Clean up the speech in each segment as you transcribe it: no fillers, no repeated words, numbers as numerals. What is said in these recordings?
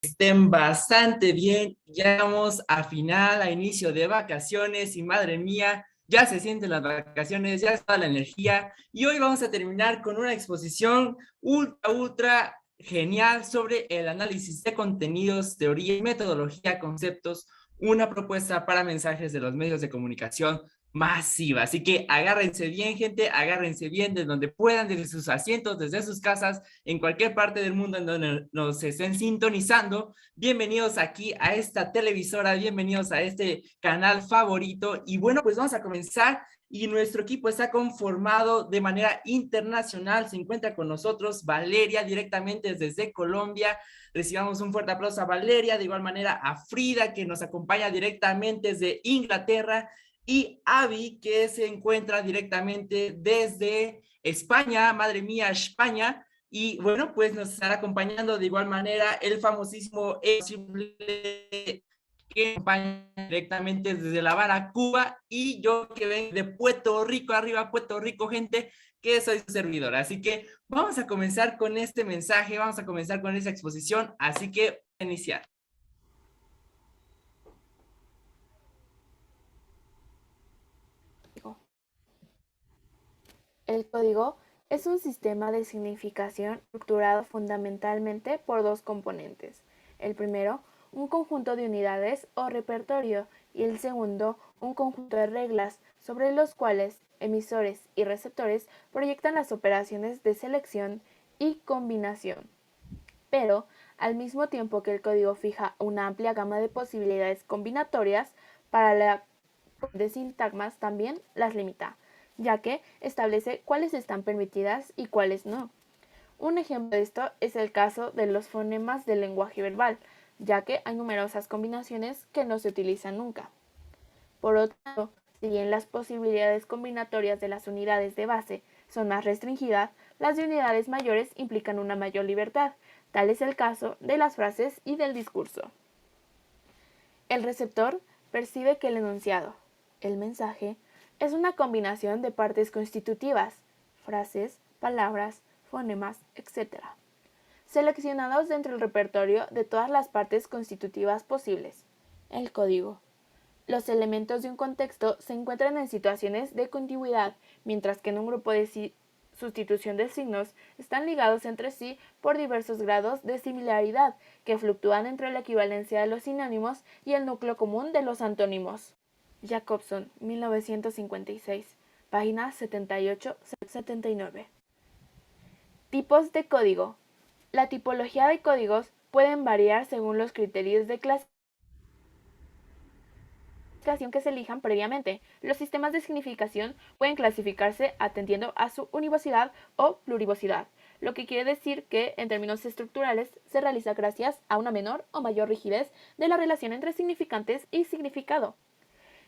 Estén bastante bien. Ya vamos a final, a inicio de vacaciones y madre mía, ya se sienten las vacaciones, ya está la energía y hoy vamos a terminar con una exposición ultra genial sobre el análisis de contenidos, teoría y metodología, conceptos, una propuesta para mensajes de los medios de comunicación masiva. Así que agárrense bien, gente, agárrense bien de donde puedan, desde sus asientos, desde sus casas, en cualquier parte del mundo en donde nos estén sintonizando. Bienvenidos aquí a esta televisora, bienvenidos a este canal favorito. Y bueno, pues vamos a comenzar y nuestro equipo está conformado de manera internacional. Se encuentra con nosotros Valeria directamente desde Colombia. Recibamos un fuerte aplauso a Valeria, de igual manera a Frida que nos acompaña directamente desde Inglaterra y Avi que se encuentra directamente desde España, madre mía, España. Y bueno, pues nos estará acompañando de igual manera el famosísimo que acompaña directamente desde La Habana, Cuba, y yo que vengo de Puerto Rico, arriba Puerto Rico, gente, que soy su servidor. Así que vamos a comenzar con este mensaje, vamos a comenzar con esta exposición, así que iniciar. El código es un sistema de significación estructurado fundamentalmente por dos componentes. El primero, un conjunto de unidades o repertorio, y el segundo, un conjunto de reglas sobre los cuales emisores y receptores proyectan las operaciones de selección y combinación. Pero, al mismo tiempo que el código fija una amplia gama de posibilidades combinatorias, para la de sintagmas también las limita, ya que establece cuáles están permitidas y cuáles no. Un ejemplo de esto es el caso de los fonemas del lenguaje verbal, ya que hay numerosas combinaciones que no se utilizan nunca. Por otro lado, si bien las posibilidades combinatorias de las unidades de base son más restringidas, las de unidades mayores implican una mayor libertad. Tal es el caso de las frases y del discurso. El receptor percibe que el enunciado, el mensaje, es una combinación de partes constitutivas, frases, palabras, fonemas, etc., seleccionados dentro del repertorio de todas las partes constitutivas posibles. El código. Los elementos de un contexto se encuentran en situaciones de contigüidad, mientras que en un grupo de sustitución de signos están ligados entre sí por diversos grados de similaridad que fluctúan entre la equivalencia de los sinónimos y el núcleo común de los antónimos. Jacobson, 1956, páginas 78-79. Tipos de código. La tipología de códigos pueden variar según los criterios de clasificación que se elijan previamente. Los sistemas de significación pueden clasificarse atendiendo a su univocidad o plurivocidad, lo que quiere decir que, en términos estructurales, se realiza gracias a una menor o mayor rigidez de la relación entre significantes y significado.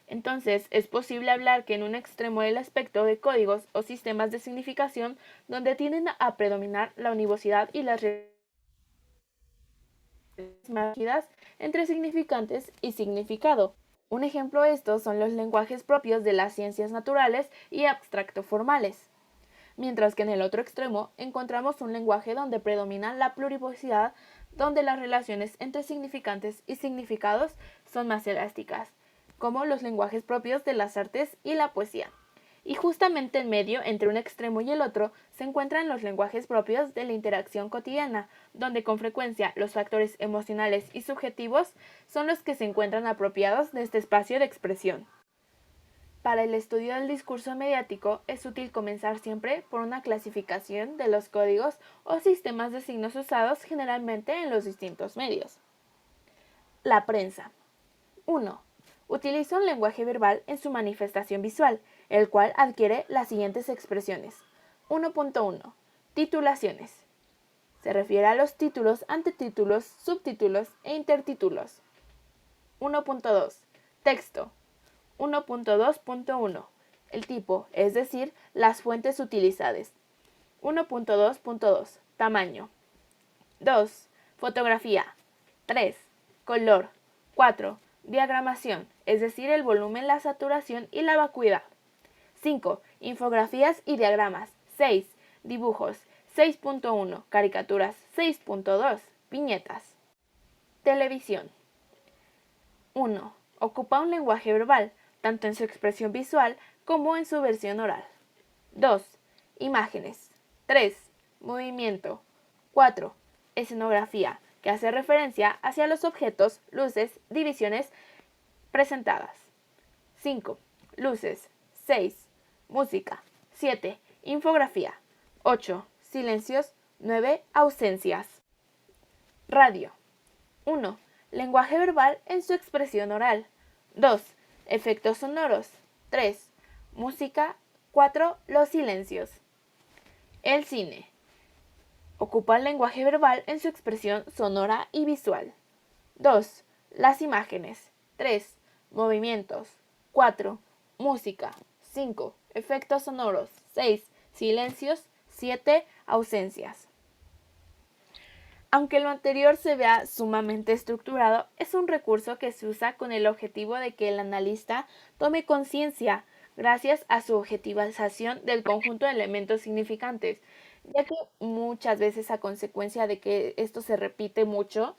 Entonces, es posible hablar que en un extremo del aspecto de códigos o sistemas de significación donde tienden a predominar la univocidad y las relaciones entre significantes y significado. Un ejemplo de esto son los lenguajes propios de las ciencias naturales y abstracto formales, mientras que en el otro extremo encontramos un lenguaje donde predomina la plurivocidad, donde las relaciones entre significantes y significados son más elásticas, como los lenguajes propios de las artes y la poesía. Y justamente en medio, entre un extremo y el otro, se encuentran los lenguajes propios de la interacción cotidiana, donde con frecuencia los factores emocionales y subjetivos son los que se encuentran apropiados de este espacio de expresión. Para el estudio del discurso mediático es útil comenzar siempre por una clasificación de los códigos o sistemas de signos usados generalmente en los distintos medios. La prensa. 1. Utiliza un lenguaje verbal en su manifestación visual, el cual adquiere las siguientes expresiones. 1.1. Titulaciones. Se refiere a los títulos, antetítulos, subtítulos e intertítulos. 1.2. Texto. 1.2.1. El tipo, es decir, las fuentes utilizadas. 1.2.2. Tamaño. 2. Fotografía. 3. Color. 4. Diagramación, es decir, el volumen, la saturación y la vacuidad. 5. Infografías y diagramas. 6. Dibujos. 6.1. Caricaturas. 6.2. Viñetas. televisión. 1. Ocupa un lenguaje verbal, tanto en su expresión visual como en su versión oral. 2. Imágenes. 3. Movimiento. 4. Escenografía, que hace referencia hacia los objetos, luces, divisiones presentadas. 5. Luces. 6. Música. 7. Infografía. 8. Silencios. 9. Ausencias. Radio. 1. Lenguaje verbal en su expresión oral. 2. Efectos sonoros. 3. Música. 4. Los silencios. El cine. Ocupa el lenguaje verbal en su expresión sonora y visual. 2. Las imágenes. 3. Movimientos. 4. Música. 5. Efectos sonoros. 6. Silencios. 7. Ausencias. Aunque lo anterior se vea sumamente estructurado, es un recurso que se usa con el objetivo de que el analista tome conciencia gracias a su objetivización del conjunto de elementos significantes, ya que muchas veces a consecuencia de que esto se repite mucho,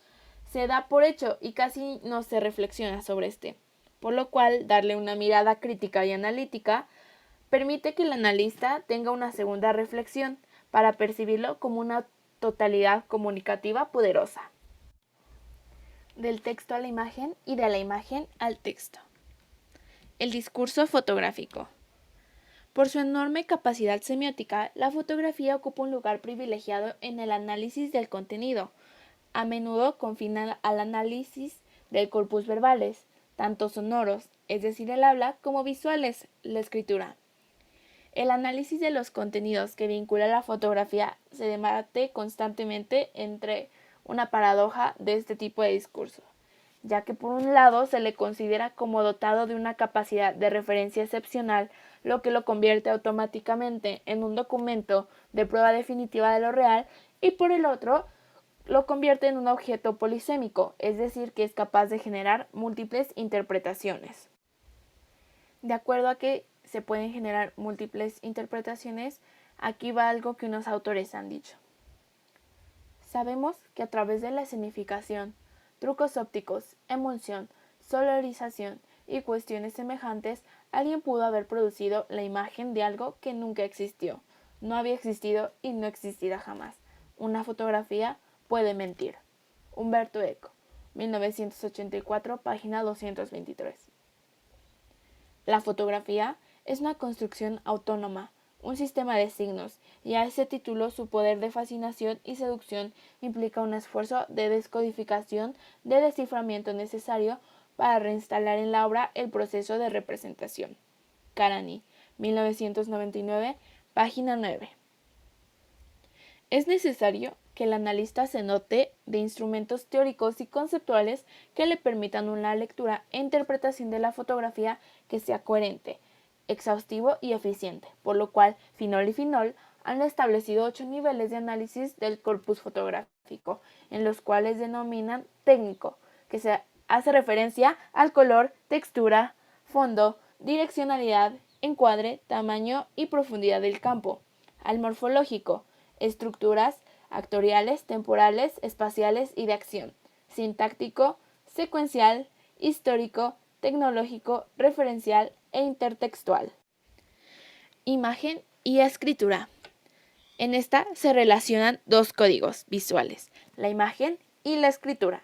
se da por hecho y casi no se reflexiona sobre este, por lo cual darle una mirada crítica y analítica permite que el analista tenga una segunda reflexión para percibirlo como una totalidad comunicativa poderosa. Del texto a la imagen y de la imagen al texto. El discurso fotográfico. Por su enorme capacidad semiótica, la fotografía ocupa un lugar privilegiado en el análisis del contenido, a menudo confina al análisis del corpus verbales, tanto sonoros, es decir, el habla, como visuales, la escritura. El análisis de los contenidos que vincula la fotografía se debate constantemente entre una paradoja de este tipo de discurso, ya que por un lado se le considera como dotado de una capacidad de referencia excepcional, lo que lo convierte automáticamente en un documento de prueba definitiva de lo real, y por el otro lo convierte en un objeto polisémico, es decir, que es capaz de generar múltiples interpretaciones. De acuerdo a que se pueden generar múltiples interpretaciones, aquí va algo que unos autores han dicho. Sabemos que a través de la escenificación, trucos ópticos, emulsión, solarización y cuestiones semejantes, alguien pudo haber producido la imagen de algo que nunca existió, no había existido y no existirá jamás. Una fotografía puede mentir. Umberto Eco, 1984, página 223. La fotografía es una construcción autónoma, un sistema de signos, y a ese título su poder de fascinación y seducción implica un esfuerzo de descodificación, de desciframiento necesario para reinstalar en la obra el proceso de representación. Karani, 1999, página 9. Es necesario que el analista se dote de instrumentos teóricos y conceptuales que le permitan una lectura e interpretación de la fotografía que sea coherente, exhaustivo y eficiente, por lo cual Finol y Finol han establecido 8 niveles de análisis del corpus fotográfico, en los cuales denominan técnico, que se hace referencia al color, textura, fondo, direccionalidad, encuadre, tamaño y profundidad del campo; al morfológico, estructuras actoriales, temporales, espaciales y de acción; sintáctico, secuencial, histórico, tecnológico, referencial e intertextual. Imagen y escritura. En esta se relacionan dos códigos visuales, la imagen y la escritura,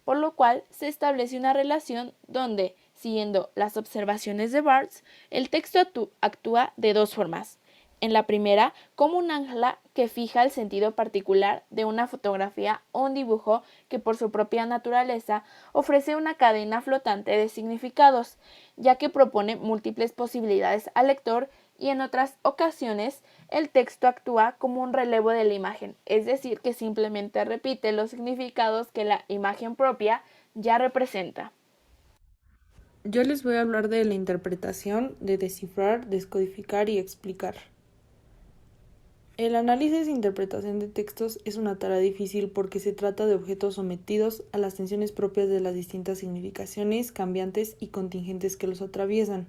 por lo cual se establece una relación donde, siguiendo las observaciones de Barthes, el texto actúa de dos formas. En la primera, como un ancla que fija el sentido particular de una fotografía o un dibujo que por su propia naturaleza ofrece una cadena flotante de significados, ya que propone múltiples posibilidades al lector, y en otras ocasiones el texto actúa como un relevo de la imagen, es decir, que simplemente repite los significados que la imagen propia ya representa. Yo les voy a hablar de la interpretación, de descifrar, descodificar y explicar. El análisis e interpretación de textos es una tarea difícil porque se trata de objetos sometidos a las tensiones propias de las distintas significaciones, cambiantes y contingentes que los atraviesan.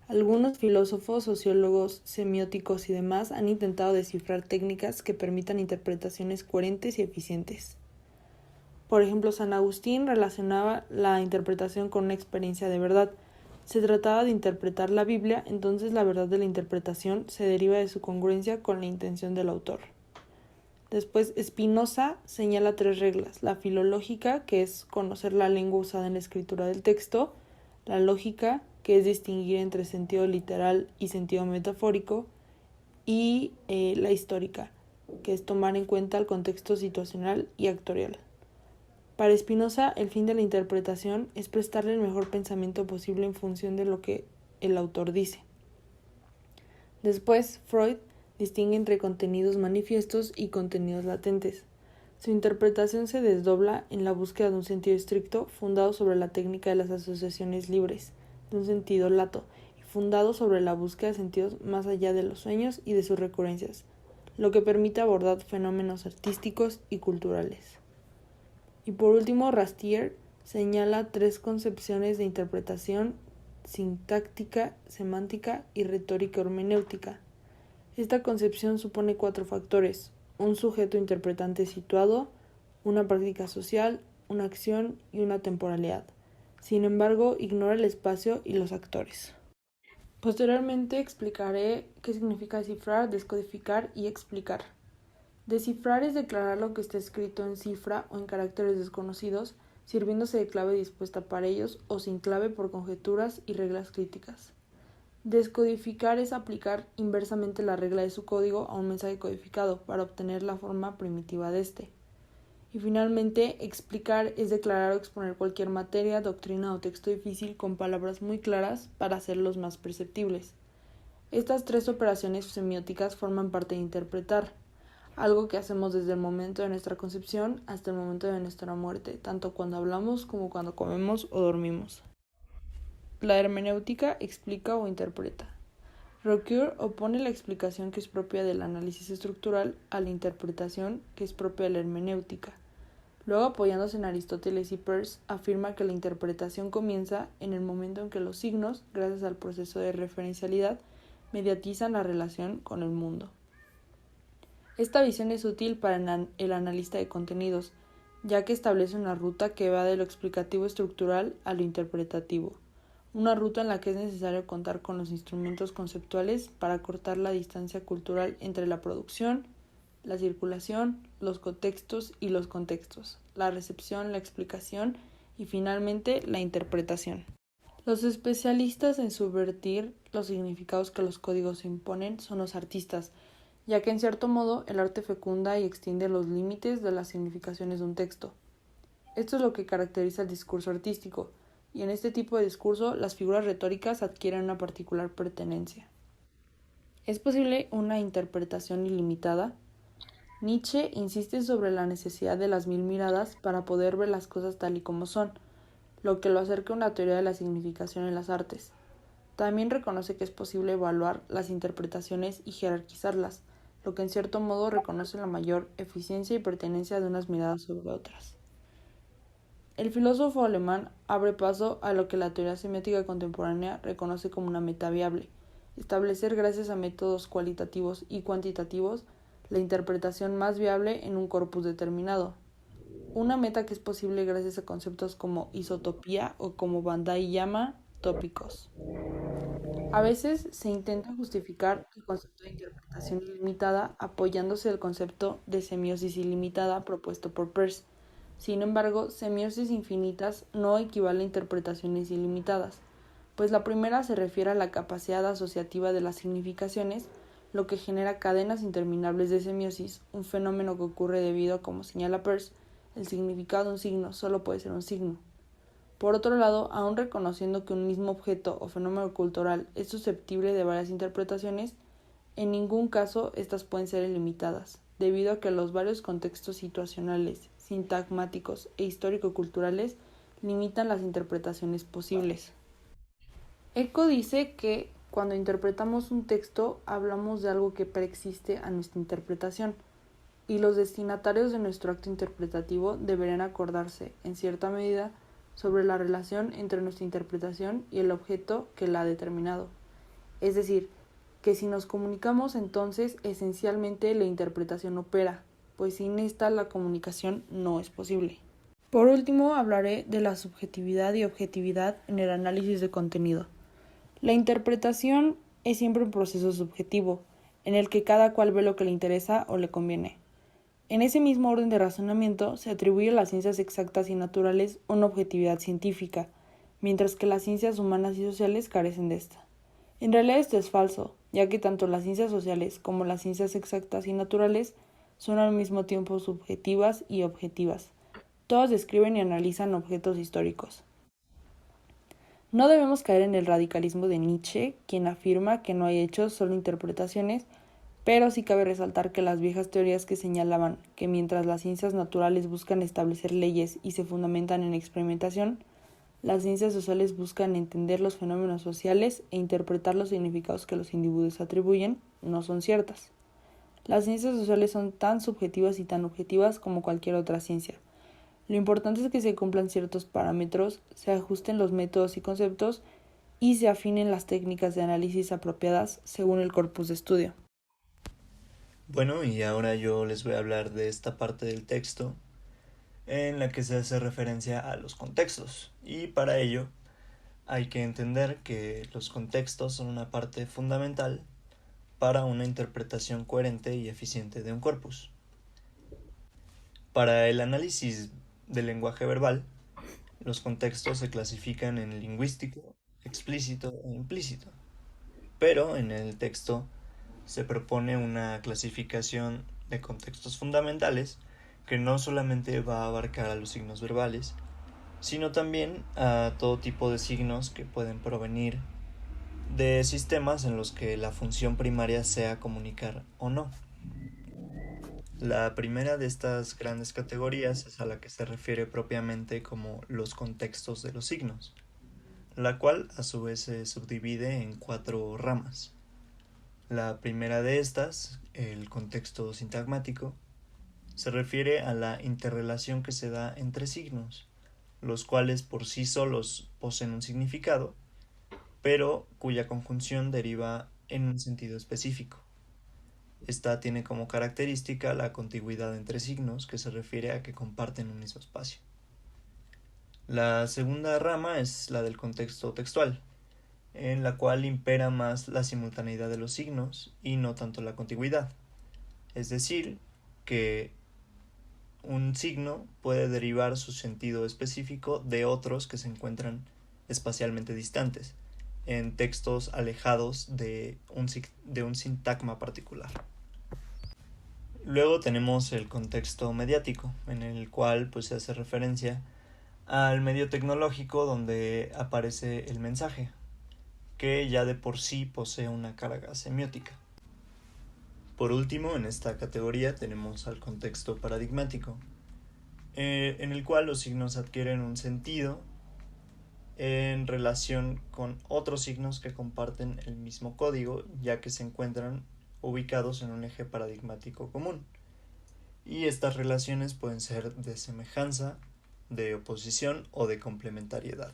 Algunos filósofos, sociólogos, semióticos y demás han intentado descifrar técnicas que permitan interpretaciones coherentes y eficientes. Por ejemplo, San Agustín relacionaba la interpretación con una experiencia de verdad. Se trataba de interpretar la Biblia, entonces la verdad de la interpretación se deriva de su congruencia con la intención del autor. Después, Spinoza señala 3 reglas: la filológica, que es conocer la lengua usada en la escritura del texto; la lógica, que es distinguir entre sentido literal y sentido metafórico; y la histórica, que es tomar en cuenta el contexto situacional y actorial. Para Spinoza, el fin de la interpretación es prestarle el mejor pensamiento posible en función de lo que el autor dice. Después, Freud distingue entre contenidos manifiestos y contenidos latentes. Su interpretación se desdobla en la búsqueda de un sentido estricto, fundado sobre la técnica de las asociaciones libres, de un sentido lato, y fundado sobre la búsqueda de sentidos más allá de los sueños y de sus recurrencias, lo que permite abordar fenómenos artísticos y culturales. Y por último, Rastier señala 3 concepciones de interpretación: sintáctica, semántica y retórica hermenéutica. Esta concepción supone 4 factores: un sujeto interpretante situado, una práctica social, una acción y una temporalidad. Sin embargo, ignora el espacio y los actores. Posteriormente explicaré qué significa descifrar, descodificar y explicar. Descifrar es declarar lo que está escrito en cifra o en caracteres desconocidos, sirviéndose de clave dispuesta para ellos o sin clave por conjeturas y reglas críticas. Descodificar es aplicar inversamente la regla de su código a un mensaje codificado para obtener la forma primitiva de este. Y finalmente, explicar es declarar o exponer cualquier materia, doctrina o texto difícil con palabras muy claras para hacerlos más perceptibles. Estas 3 operaciones semióticas forman parte de interpretar, algo que hacemos desde el momento de nuestra concepción hasta el momento de nuestra muerte, tanto cuando hablamos como cuando comemos o dormimos. La hermenéutica explica o interpreta. Rocker opone la explicación que es propia del análisis estructural a la interpretación que es propia de la hermenéutica. Luego, apoyándose en Aristóteles y Peirce, afirma que la interpretación comienza en el momento en que los signos, gracias al proceso de referencialidad, mediatizan la relación con el mundo. Esta visión es útil para el analista de contenidos, ya que establece una ruta que va de lo explicativo estructural a lo interpretativo, una ruta en la que es necesario contar con los instrumentos conceptuales para cortar la distancia cultural entre la producción, la circulación, los contextos y los contextos, la recepción, la explicación y finalmente la interpretación. Los especialistas en subvertir los significados que los códigos imponen son los artistas, ya que en cierto modo el arte fecunda y extiende los límites de las significaciones de un texto. Esto es lo que caracteriza el discurso artístico, y en este tipo de discurso las figuras retóricas adquieren una particular pertenencia. ¿Es posible una interpretación ilimitada? Nietzsche insiste sobre la necesidad de las 1000 miradas para poder ver las cosas tal y como son, lo que lo acerca a una teoría de la significación en las artes. También reconoce que es posible evaluar las interpretaciones y jerarquizarlas, lo que en cierto modo reconoce la mayor eficiencia y pertenencia de unas miradas sobre otras. El filósofo alemán abre paso a lo que la teoría semiótica contemporánea reconoce como una meta viable: establecer gracias a métodos cualitativos y cuantitativos la interpretación más viable en un corpus determinado. Una meta que es posible gracias a conceptos como isotopía o, como Bandai llama, tópicos. A veces se intenta justificar el concepto de interpretación ilimitada apoyándose del concepto de semiosis ilimitada propuesto por Peirce. Sin embargo, semiosis infinitas no equivale a interpretaciones ilimitadas, pues la primera se refiere a la capacidad asociativa de las significaciones, lo que genera cadenas interminables de semiosis, un fenómeno que ocurre debido a, como señala Peirce, el significado de un signo solo puede ser un signo. Por otro lado, aun reconociendo que un mismo objeto o fenómeno cultural es susceptible de varias interpretaciones, en ningún caso estas pueden ser ilimitadas, debido a que los varios contextos situacionales, sintagmáticos e histórico-culturales limitan las interpretaciones posibles. Eco dice que cuando interpretamos un texto hablamos de algo que preexiste a nuestra interpretación, y los destinatarios de nuestro acto interpretativo deberían acordarse, en cierta medida, sobre la relación entre nuestra interpretación y el objeto que la ha determinado. Es decir, que si nos comunicamos, entonces esencialmente la interpretación opera, pues sin esta la comunicación no es posible. Por último, hablaré de la subjetividad y objetividad en el análisis de contenido. La interpretación es siempre un proceso subjetivo, en el que cada cual ve lo que le interesa o le conviene. En ese mismo orden de razonamiento se atribuye a las ciencias exactas y naturales una objetividad científica, mientras que las ciencias humanas y sociales carecen de esta. En realidad esto es falso, ya que tanto las ciencias sociales como las ciencias exactas y naturales son al mismo tiempo subjetivas y objetivas. Todas describen y analizan objetos históricos. No debemos caer en el radicalismo de Nietzsche, quien afirma que no hay hechos, solo interpretaciones, pero sí cabe resaltar que las viejas teorías que señalaban que mientras las ciencias naturales buscan establecer leyes y se fundamentan en experimentación, las ciencias sociales buscan entender los fenómenos sociales e interpretar los significados que los individuos atribuyen, no son ciertas. Las ciencias sociales son tan subjetivas y tan objetivas como cualquier otra ciencia. Lo importante es que se cumplan ciertos parámetros, se ajusten los métodos y conceptos y se afinen las técnicas de análisis apropiadas según el corpus de estudio. Bueno, y ahora yo les voy a hablar de esta parte del texto en la que se hace referencia a los contextos. Y para ello hay que entender que los contextos son una parte fundamental para una interpretación coherente y eficiente de un corpus. Para el análisis del lenguaje verbal, los contextos se clasifican en lingüístico, explícito e implícito. Pero en el texto se propone una clasificación de contextos fundamentales que no solamente va a abarcar a los signos verbales, sino también a todo tipo de signos que pueden provenir de sistemas en los que la función primaria sea comunicar o no. La primera de estas grandes categorías es a la que se refiere propiamente como los contextos de los signos, la cual a su vez se subdivide en 4 ramas. La primera de estas, el contexto sintagmático, se refiere a la interrelación que se da entre signos, los cuales por sí solos poseen un significado, pero cuya conjunción deriva en un sentido específico. Esta tiene como característica la contigüidad entre signos, que se refiere a que comparten un mismo espacio. La segunda rama es la del contexto textual, en la cual impera más la simultaneidad de los signos y no tanto la contigüidad. Es decir, que un signo puede derivar su sentido específico de otros que se encuentran espacialmente distantes, en textos alejados de un sintagma particular. Luego tenemos el contexto mediático, en el cual se hace referencia al medio tecnológico donde aparece el mensaje, que ya de por sí posee una carga semiótica. Por último, en esta categoría tenemos al contexto paradigmático, en el cual los signos adquieren un sentido en relación con otros signos que comparten el mismo código, ya que se encuentran ubicados en un eje paradigmático común. Y estas relaciones pueden ser de semejanza, de oposición o de complementariedad.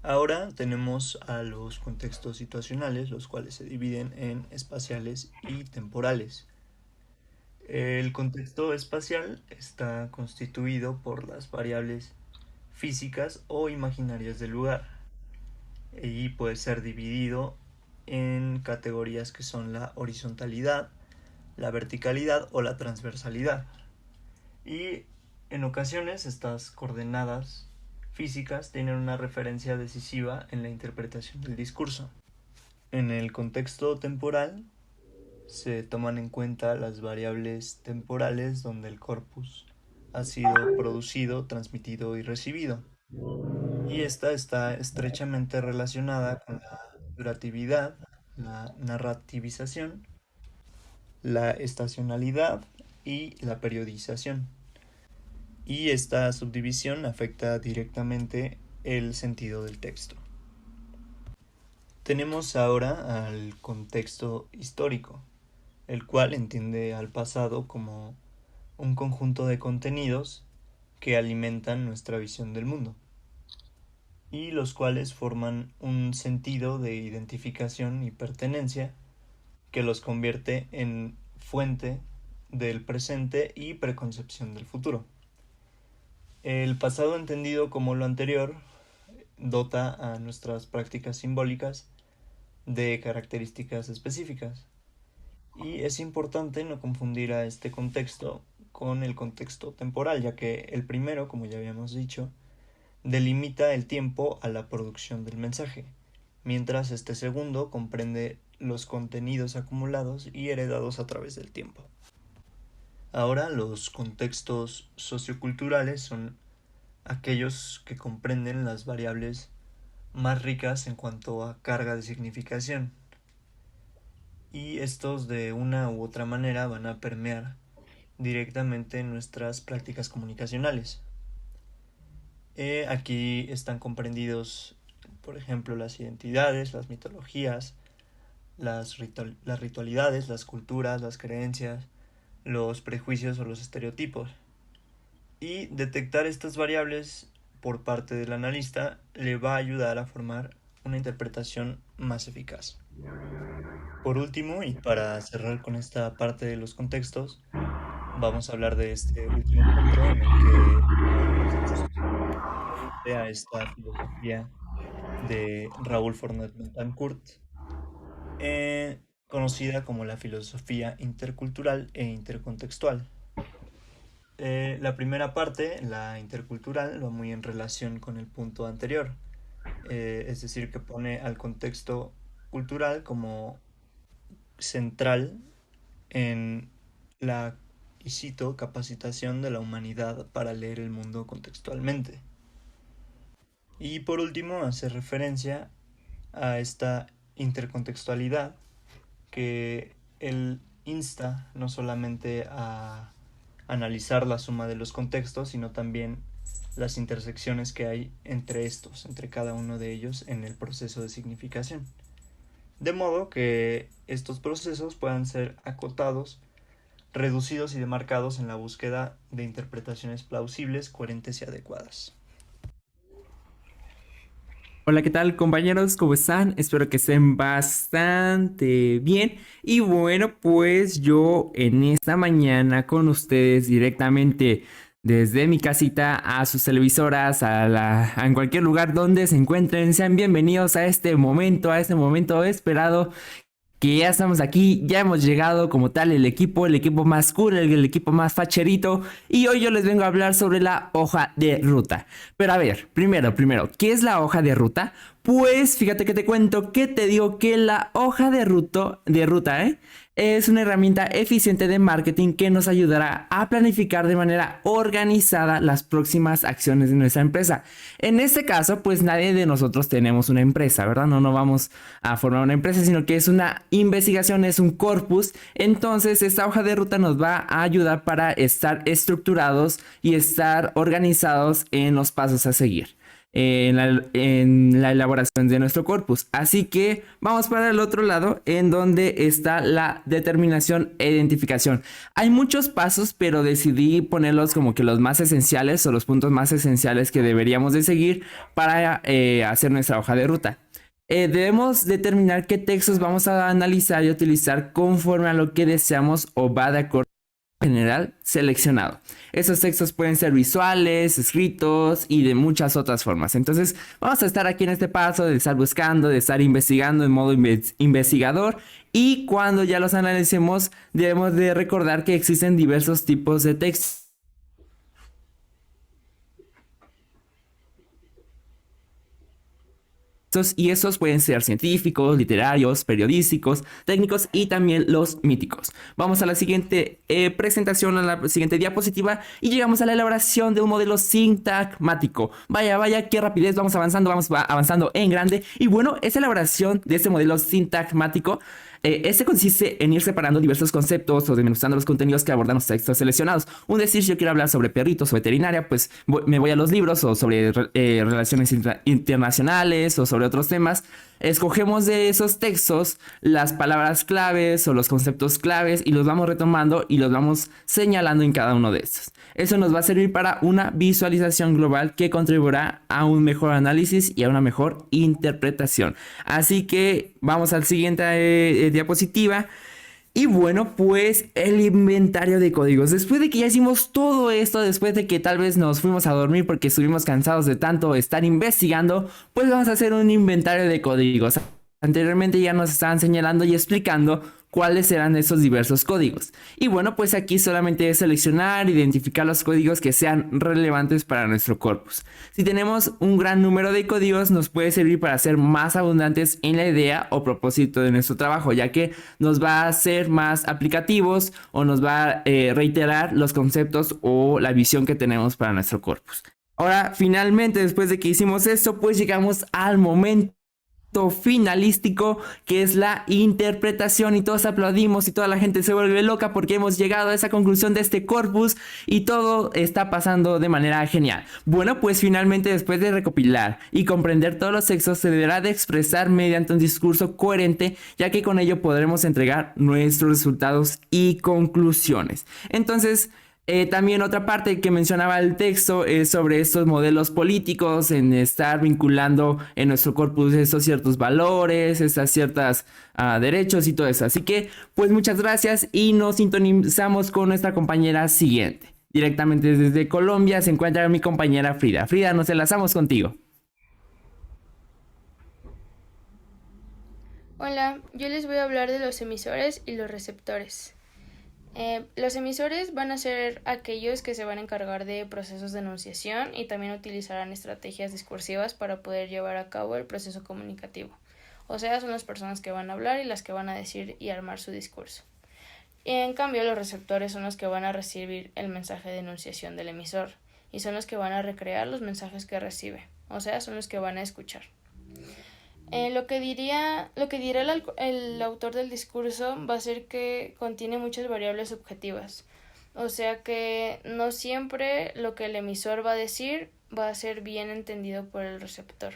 Ahora tenemos a los contextos situacionales, los cuales se dividen en espaciales y temporales. El contexto espacial está constituido por las variables físicas o imaginarias del lugar y puede ser dividido en categorías que son la horizontalidad, la verticalidad o la transversalidad. Y en ocasiones estas coordenadas físicas tienen una referencia decisiva en la interpretación del discurso. En el contexto temporal se toman en cuenta las variables temporales donde el corpus ha sido producido, transmitido y recibido. Y esta está estrechamente relacionada con la duratividad, la narrativización, la estacionalidad y la periodización. Y esta subdivisión afecta directamente el sentido del texto. Tenemos ahora al contexto histórico, el cual entiende al pasado como un conjunto de contenidos que alimentan nuestra visión del mundo y los cuales forman un sentido de identificación y pertenencia que los convierte en fuente del presente y preconcepción del futuro. El pasado entendido como lo anterior dota a nuestras prácticas simbólicas de características específicas. Y es importante no confundir a este contexto con el contexto temporal, ya que el primero, como ya habíamos dicho, delimita el tiempo a la producción del mensaje, mientras este segundo comprende los contenidos acumulados y heredados a través del tiempo. Ahora, los contextos socioculturales son aquellos que comprenden las variables más ricas en cuanto a carga de significación, y estos de una u otra manera van a permear directamente en nuestras prácticas comunicacionales. Aquí están comprendidos, por ejemplo, las identidades, las mitologías, las ritualidades, las culturas, las creencias, los prejuicios o los estereotipos. Y detectar estas variables por parte del analista le va a ayudar a formar una interpretación más eficaz. Por último, y para cerrar con esta parte de los contextos, vamos a hablar de este último punto en el que a esta filosofía de Raúl Fornet Betancourt, conocida como la filosofía intercultural e intercontextual. La primera parte, la intercultural, va muy en relación con el punto anterior, es decir, que pone al contexto cultural como central en la, y cito, capacitación de la humanidad para leer el mundo contextualmente. Y por último, hace referencia a esta intercontextualidad que él insta no solamente a analizar la suma de los contextos, sino también las intersecciones que hay entre estos, entre cada uno de ellos en el proceso de significación. De modo que estos procesos puedan ser acotados, reducidos y demarcados en la búsqueda de interpretaciones plausibles, coherentes y adecuadas. Hola, ¿qué tal, compañeros? ¿Cómo están? Espero que estén bastante bien. Y bueno, pues yo en esta mañana con ustedes directamente desde mi casita a sus televisoras, en cualquier lugar donde se encuentren, sean bienvenidos a este momento esperado, que ya estamos aquí, ya hemos llegado como tal el equipo más cool, el equipo más facherito, y hoy yo les vengo a hablar sobre la hoja de ruta. Pero a ver, primero, ¿qué es la hoja de ruta? Pues fíjate que te cuento que te digo que la hoja de ruta, es una herramienta eficiente de marketing que nos ayudará a planificar de manera organizada las próximas acciones de nuestra empresa. En este caso, pues nadie de nosotros tenemos una empresa, ¿verdad? No vamos a formar una empresa, sino que es una investigación, es un corpus. Entonces, esta hoja de ruta nos va a ayudar para estar estructurados y estar organizados en los pasos a seguir en la elaboración de nuestro corpus. Así que vamos para el otro lado, en donde está la determinación e identificación. Hay muchos pasos, pero decidí ponerlos como que los más esenciales o los puntos más esenciales que deberíamos de seguir para hacer nuestra hoja de ruta. Debemos determinar qué textos vamos a analizar y utilizar conforme a lo que deseamos o va de acuerdo general seleccionado. Esos textos pueden ser visuales, escritos y de muchas otras formas. Entonces vamos a estar aquí en este paso de estar buscando, de estar investigando en modo investigador, y cuando ya los analicemos debemos de recordar que existen diversos tipos de textos. Y esos pueden ser científicos, literarios, periodísticos, técnicos y también los míticos. Vamos a la siguiente presentación, a la siguiente diapositiva, y llegamos a la elaboración de un modelo sintagmático. Vaya, qué rapidez, vamos avanzando en grande. Y bueno, esa elaboración de este modelo sintagmático, este consiste en ir separando diversos conceptos o desmenuzando los contenidos que abordan los textos seleccionados. Un decir, si yo quiero hablar sobre perritos o veterinaria, pues me voy a los libros, o sobre relaciones internacionales o sobre otros temas. Escogemos de esos textos las palabras claves o los conceptos claves y los vamos retomando y los vamos señalando en cada uno de estos. Eso nos va a servir para una visualización global que contribuirá a un mejor análisis y a una mejor interpretación. Así que vamos al siguiente diapositiva. Y bueno, pues el inventario de códigos. Después de que ya hicimos todo esto, después de que tal vez nos fuimos a dormir porque estuvimos cansados de tanto estar investigando, pues vamos a hacer un inventario de códigos. Anteriormente ya nos estaban señalando y explicando cuáles eran esos diversos códigos. Y bueno, pues aquí solamente es seleccionar, identificar los códigos que sean relevantes para nuestro corpus. Si tenemos un gran número de códigos, nos puede servir para ser más abundantes en la idea o propósito de nuestro trabajo, ya que nos va a hacer más aplicativos o nos va a reiterar los conceptos o la visión que tenemos para nuestro corpus. Ahora, finalmente, después de que hicimos esto, pues llegamos al momento finalístico, que es la interpretación, y todos aplaudimos y toda la gente se vuelve loca porque hemos llegado a esa conclusión de este corpus y todo está pasando de manera genial. Bueno, pues finalmente, después de recopilar y comprender todos los sexos, se deberá de expresar mediante un discurso coherente, ya que con ello podremos entregar nuestros resultados y conclusiones. Entonces, también otra parte que mencionaba el texto es sobre estos modelos políticos, en estar vinculando en nuestro corpus estos ciertos valores, esas ciertas derechos y todo eso. Así que, pues muchas gracias y nos sintonizamos con nuestra compañera siguiente. Directamente desde Colombia se encuentra mi compañera Frida. Frida, nos enlazamos contigo. Hola, yo les voy a hablar de los emisores y los receptores. Los emisores van a ser aquellos que se van a encargar de procesos de enunciación y también utilizarán estrategias discursivas para poder llevar a cabo el proceso comunicativo. O sea, son las personas que van a hablar y las que van a decir y armar su discurso. Y en cambio, los receptores son los que van a recibir el mensaje de enunciación del emisor y son los que van a recrear los mensajes que recibe. O sea, son los que van a escuchar. Lo que dirá el autor del discurso va a ser que contiene muchas variables subjetivas. O sea que no siempre lo que el emisor va a decir va a ser bien entendido por el receptor.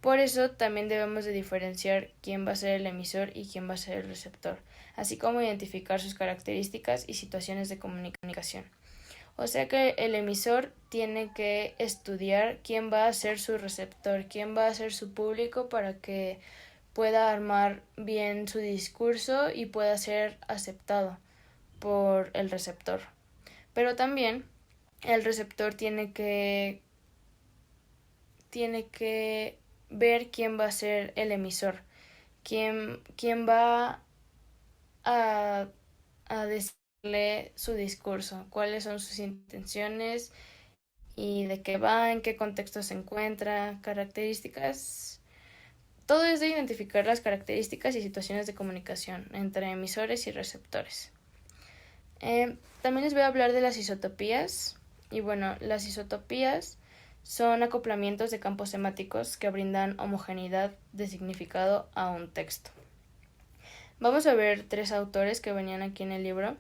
Por eso también debemos de diferenciar quién va a ser el emisor y quién va a ser el receptor, así como identificar sus características y situaciones de comunicación. O sea que el emisor tiene que estudiar quién va a ser su receptor, quién va a ser su público para que pueda armar bien su discurso y pueda ser aceptado por el receptor. Pero también el receptor tiene que ver quién va a ser el emisor, quién va a decirle su discurso, cuáles son sus intenciones y de qué va, en qué contexto se encuentra, características. Todo es de identificar las características y situaciones de comunicación entre emisores y receptores. También les voy a hablar de las isotopías. Y bueno, las isotopías son acoplamientos de campos semánticos que brindan homogeneidad de significado a un texto. Vamos a ver 3 autores que venían aquí en el libro.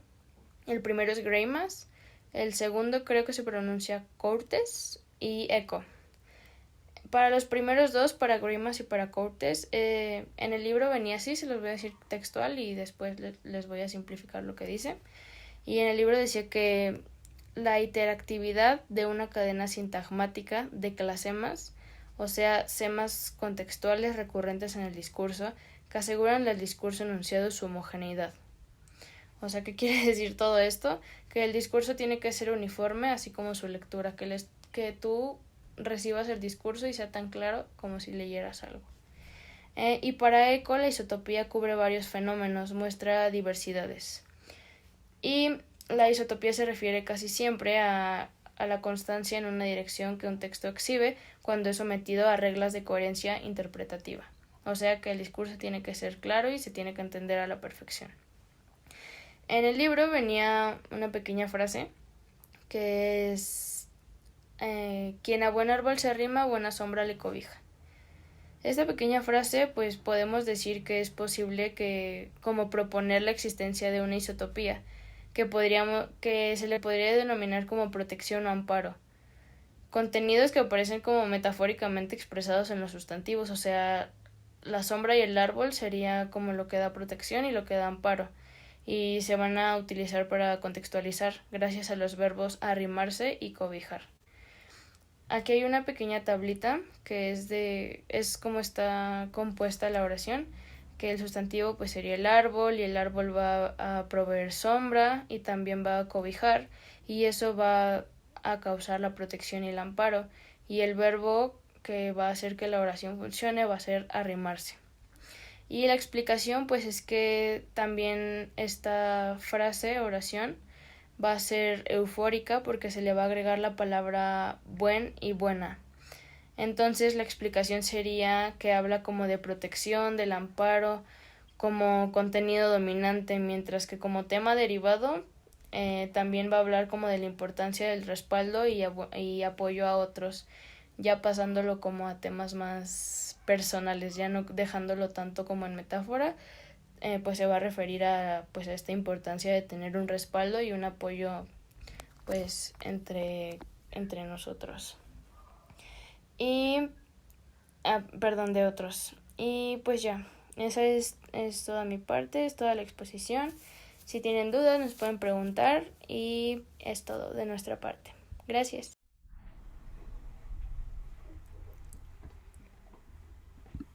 El primero es Greimas, el segundo creo que se pronuncia Courtes y Eco. Para los primeros 2, para Greimas y para Courtes, en el libro venía así, se los voy a decir textual y después les voy a simplificar lo que dice. Y en el libro decía que la interactividad de una cadena sintagmática de clasemas, o sea, semas contextuales recurrentes en el discurso, que aseguran al discurso enunciado su homogeneidad. O sea, ¿qué quiere decir todo esto? Que el discurso tiene que ser uniforme, así como su lectura, que tú recibas el discurso y sea tan claro como si leyeras algo. Y para Eco, la isotopía cubre varios fenómenos, muestra diversidades. Y la isotopía se refiere casi siempre a la constancia en una dirección que un texto exhibe cuando es sometido a reglas de coherencia interpretativa. O sea que el discurso tiene que ser claro y se tiene que entender a la perfección. En el libro venía una pequeña frase que es quien a buen árbol se arrima, buena sombra le cobija. Esta pequeña frase pues podemos decir que es posible que como proponer la existencia de una isotopía que se le podría denominar como protección o amparo. Contenidos que aparecen como metafóricamente expresados en los sustantivos, o sea, la sombra y el árbol sería como lo que da protección y lo que da amparo, y se van a utilizar para contextualizar gracias a los verbos arrimarse y cobijar. Aquí hay una pequeña tablita que es como está compuesta la oración, que el sustantivo pues sería el árbol, y el árbol va a proveer sombra y también va a cobijar, y eso va a causar la protección y el amparo, y el verbo que va a hacer que la oración funcione va a ser arrimarse. Y la explicación pues es que también esta frase, oración, va a ser eufórica porque se le va a agregar la palabra buen y buena. Entonces la explicación sería que habla como de protección, del amparo, como contenido dominante, mientras que como tema derivado también va a hablar como de la importancia del respaldo y apoyo a otros, ya pasándolo como a temas más personales, ya no dejándolo tanto como en metáfora, pues se va a referir a pues a esta importancia de tener un respaldo y un apoyo pues entre nosotros. Y perdón, de otros. Y pues ya, esa es toda mi parte, es toda la exposición. Si tienen dudas nos pueden preguntar y es todo de nuestra parte. Gracias.